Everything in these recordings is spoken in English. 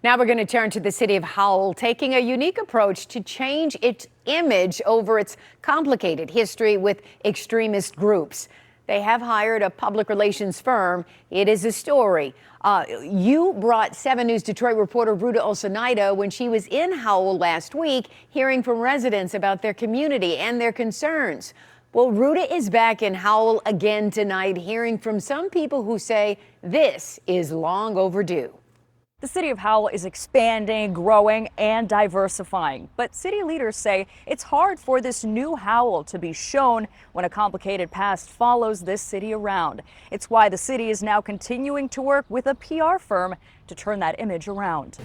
Now we're going to turn to the city of Howell, taking a unique approach to change its image over its complicated history with extremist groups. They have hired a public relations firm. It is a story. You brought 7 News Detroit reporter Ruta Olsonida when she was in Howell last week, hearing from residents about their community and their concerns. Well, Ruta is back in Howell again tonight, hearing from some people who say this is long overdue. The city of Howell is expanding, growing, and diversifying. But city leaders say it's hard for this new Howell to be shown when a complicated past follows this city around. It's why the city is now continuing to work with a PR firm to turn that image around.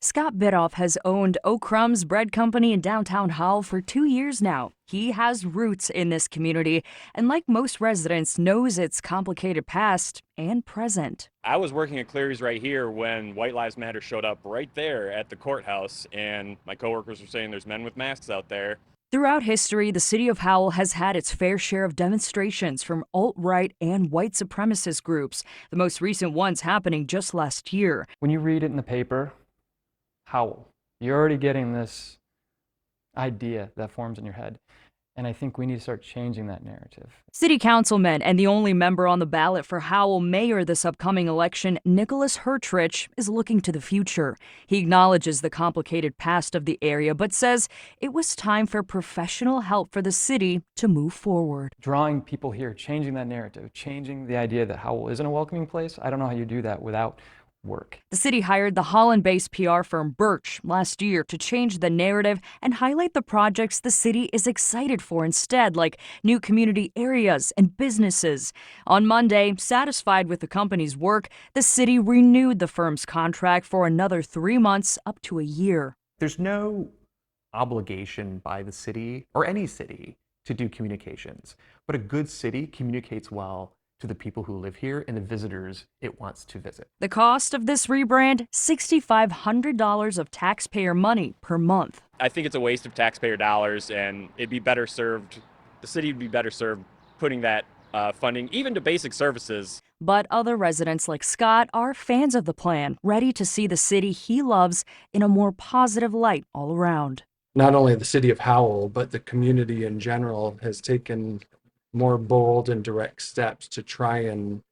Scott Bidoff has owned O'Crumb's Bread Company in downtown Howell for 2 years now. He has roots in this community and, like most residents, knows its complicated past and present. I was working at Cleary's right here when White Lives Matter showed up right there at the courthouse, and my coworkers were saying there's men with masks out there. Throughout history, the city of Howell has had its fair share of demonstrations from alt-right and white supremacist groups, the most recent ones happening just last year. When you read it in the paper, Howell, you're already getting this idea that forms in your head. And I think we need to start changing that narrative. City councilman and the only member on the ballot for Howell mayor this upcoming election, Nicholas Hertrich, is looking to the future. He acknowledges the complicated past of the area, but says it was time for professional help for the city to move forward. Drawing people here, changing that narrative, changing the idea that Howell isn't a welcoming place. I don't know how you do that without work. The city hired the Holland-based PR firm Birch last year to change the narrative and highlight the projects the city is excited for instead, like new community areas and businesses. On Monday, satisfied with the company's work, the city renewed the firm's contract for another 3 months up to a year. There's no obligation by the city or any city to do communications, but a good city communicates well to the people who live here and the visitors it wants to visit. The cost of this rebrand, $6,500 of taxpayer money per month. I think it's a waste of taxpayer dollars, and it'd be better served, the city would be better served putting that funding even to basic services. But other residents like Scott are fans of the plan, ready to see the city he loves in a more positive light all around. Not only the city of Howell, but the community in general has taken more bold and direct steps to try and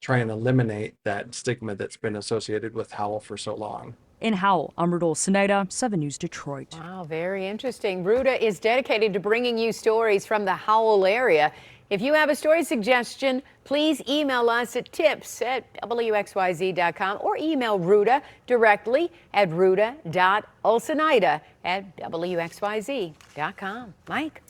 eliminate that stigma that's been associated with Howell for so long. In Howell, I'm Ruta Olsonida, 7 News Detroit. Wow, very interesting. Ruta is dedicated to bringing you stories from the Howell area. If you have a story suggestion, please email us at tips@WXYZ.com or email Ruta directly at ruta.olsonida@WXYZ.com. Mike?